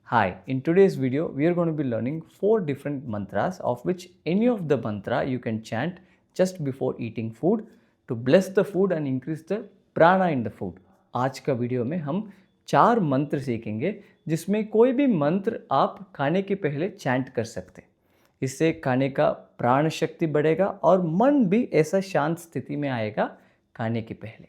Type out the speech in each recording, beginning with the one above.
Hi, in today's video, we are going to be learning 4 different mantras of which any of the mantra you can chant just before eating food to bless the food and increase the prana in the food. आज का video में हम 4 मंत्र सीखेंगे जिसमें कोई भी मंत्र आप खाने के पहले चैंट कर सकते हैं। इससे खाने का प्राण शक्ति बढ़ेगा और मन भी ऐसा शांत स्थिति में आएगा खाने के पहले।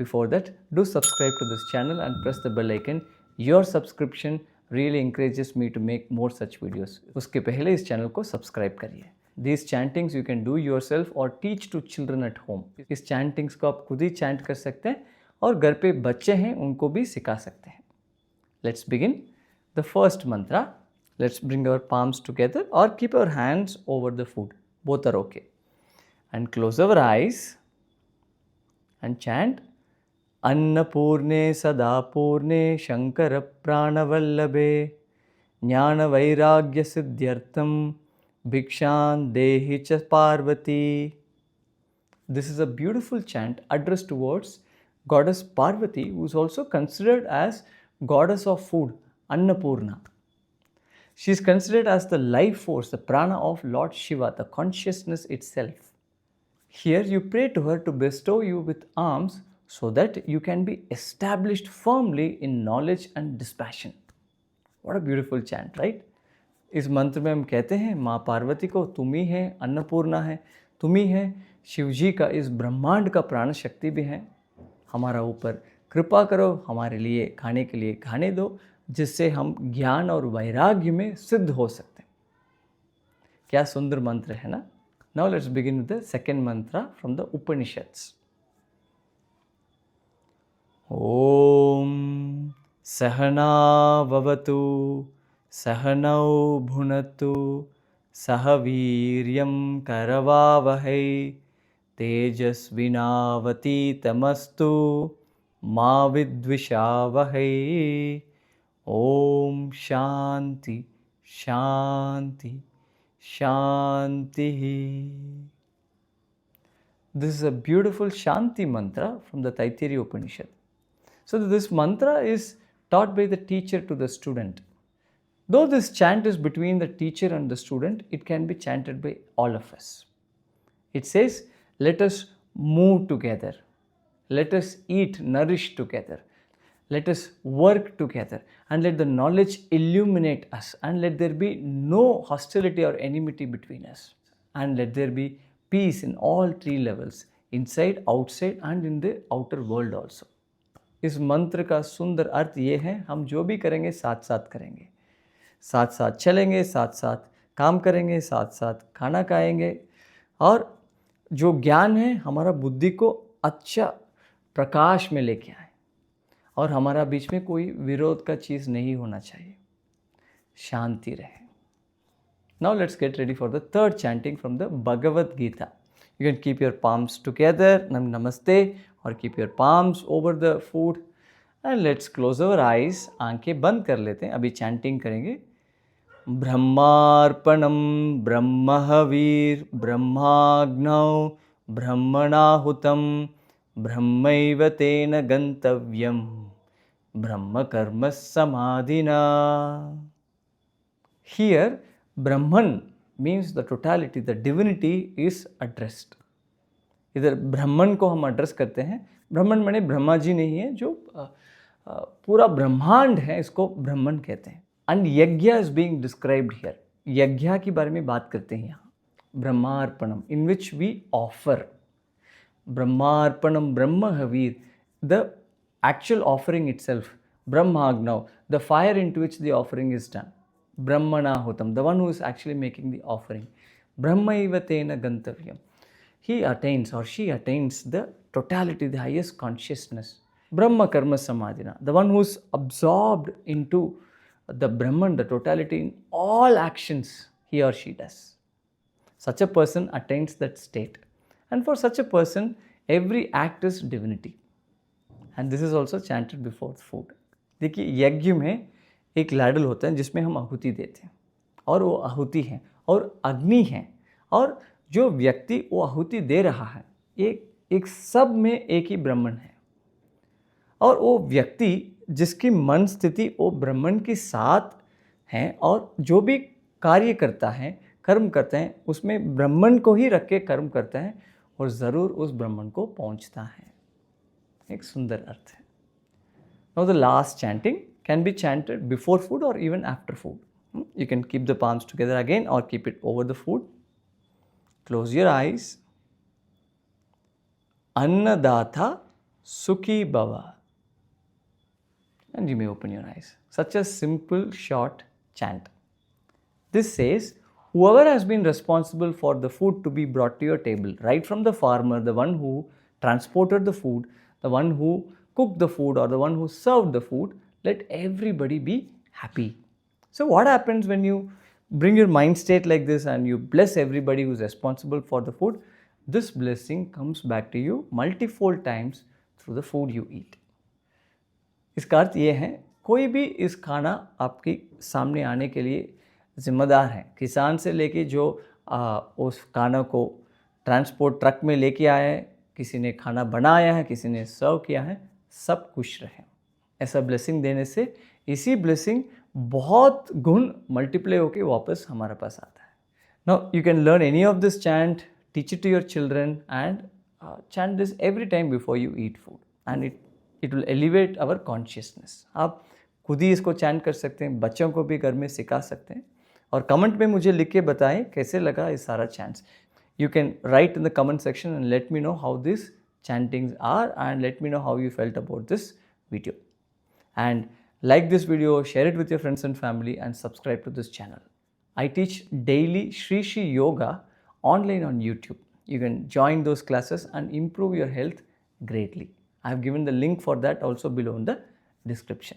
Before that, do subscribe to this channel and press the bell icon. Your subscription really encourages me to make more such videos. उसके पहले इस चैनल को सब्सक्राइब करिए। These chantings you can do yourself or teach to children at home. इस chantings को आप खुद ही chant कर सकते हैं और घर पे बच्चे हैं उनको भी सिखा सकते हैं। Let's begin. The first mantra. Let's bring our palms together or keep our hands over the food. Both are okay. And close our eyes and chant अन्नपूर्णे सदापूर्णे शंकर प्राणवल्लभे ज्ञानवैराग्यसिद्ध्यर्थं भिक्षां देहि च Parvati. This is a beautiful chant addressed towards goddess Parvati, who is also considered as goddess of food, Annapurna. She is considered as the life force, the prana of Lord Shiva, the consciousness itself. Here you pray to her to bestow you with alms so that you can be established firmly in knowledge and dispassion. What a beautiful chant, right? इस मंत्र में हम कहते हैं माँ पार्वती को तुम ही है, अन्नपूर्णा है, तुम ही है, शिव जी का इस ब्रह्मांड का प्राण शक्ति भी है, हमारा ऊपर कृपा करो, हमारे लिए खाने दो जिससे हम ज्ञान और वैराग्य में सिद्ध हो सकते हैं. क्या सुंदर मंत्र है ना. Now let's begin with the second mantra from the Upanishads. ॐ सहना भवतु सहनौ भुनक्तु सह वीर्यं करवावहै तेजस्विनावतीतमस्तु मा विद्विषावहै. ॐ शांति शांति शांति. This is a beautiful Shanti mantra from the Taittiriya Upanishad. So this mantra is taught by the teacher to the student. Though this chant is between the teacher and the student, it can be chanted by all of us. It says, let us move together. Let us eat, nourish together. Let us work together and let the knowledge illuminate us and let there be no hostility or enmity between us. And let there be peace in all 3 levels, inside, outside and in the outer world also. इस मंत्र का सुंदर अर्थ ये है, हम जो भी करेंगे साथ साथ करेंगे, साथ साथ चलेंगे, साथ साथ काम करेंगे, साथ साथ खाना खाएंगे और जो ज्ञान है हमारा बुद्धि को अच्छा प्रकाश में लेके आए और हमारा बीच में कोई विरोध का चीज़ नहीं होना चाहिए, शांति रहे. Now let's get ready for the third chanting from the Bhagavad Gita. You can keep your palms together, namaste, or keep your palms over the food and let's close our eyes. आंखें बंद कर लेते हैं, अभी chanting करेंगे. ब्रह्मार्पणं ब्रह्महवीर ब्रह्माग्नौ ब्रह्मणाहुतं ब्रह्मैव तेन गन्तव्यं ब्रह्म कर्म समाधिना. Here Brahman means the totality, the divinity is addressed. इधर ब्रह्मन को हम एड्रेस करते हैं. ब्रह्मन माने ब्रह्मा जी नहीं है, जो पूरा ब्रह्मांड है इसको ब्रह्मन कहते हैं. एंड यज्ञ इज बीइंग डिस्क्राइब्ड हियर. यज्ञ के बारे में बात करते हैं यहाँ. ब्रह्मार्पणम इन विच वी ऑफर. ब्रह्मार्पणम ब्रह्म हवीर, द एक्चुअल ऑफरिंग इटसेल्फ. ब्रह्माग्नौ, the fire into which the offering is done. ब्रह्मणाहुतम, the one who is actually making the offering. Brahmaiva tena gantavyam. He attains or she attains the totality, the highest consciousness. Brahma karma samadhina, the one who is absorbed into the Brahman, the totality in all actions he or she does. Such a person attains that state. And for such a person, every act is divinity. And this is also chanted before food. देखिए यज्ञ में एक ladle होता है जिसमें हम आहुति देते हैं और वो आहुति है और अग्नि है और जो व्यक्ति वो आहुति दे रहा है एक सब में एक ही ब्रह्मन है और वो व्यक्ति जिसकी मन स्थिति वो ब्रह्मन के साथ हैं और जो भी कार्य करता है, कर्म करते हैं, उसमें ब्राह्मण को ही रख के कर्म करते हैं और ज़रूर उस ब्राह्मण को पहुंचता है। एक सुंदर अर्थ है। Now the last chanting can be chanted before food or even after food. You can keep the palms together again or keep it over the food. Close your eyes. Annadatha Sukhi Bhava. And you may open your eyes. Such a simple, short chant. This says, whoever has been responsible for the food to be brought to your table, right from the farmer, the one who transported the food, the one who cooked the food, or the one who served the food, let everybody be happy. So what happens when you bring your mind state like this and you bless everybody who's responsible for the food? This blessing comes back to you multifold times through the food you eat. इसका अर्थ ये है, कोई भी इस खाना आपके सामने आने के लिए ज़िम्मेदार है। किसान से लेके जो उस खाना को ट्रांसपोर्ट ट्रक में लेके आया है, किसी ने खाना बनाया है, किसी ने सर्व किया है, सब खुश रहें। ऐसा ब्लेसिंग देने से इसी ब्लेसिंग बहुत गुण मल्टीप्लाई होके वापस हमारे पास आता है। Now you can learn any of this chant, teach it to your children and chant this every time before you eat food and it will elevate our consciousness. आप खुद ही इसको चैंट कर सकते हैं, बच्चों को भी घर में सिखा सकते हैं और कमेंट में मुझे लिख के बताएं कैसे लगा ये सारा chants. You can write in the comment section and let me know how these chantings are and let me know how you felt about this video. And like this video, share it with your friends and family and subscribe to this channel. I teach daily Shri Shri Yoga online on YouTube. You can join those classes and improve your health greatly. I have given the link for that also below in the description.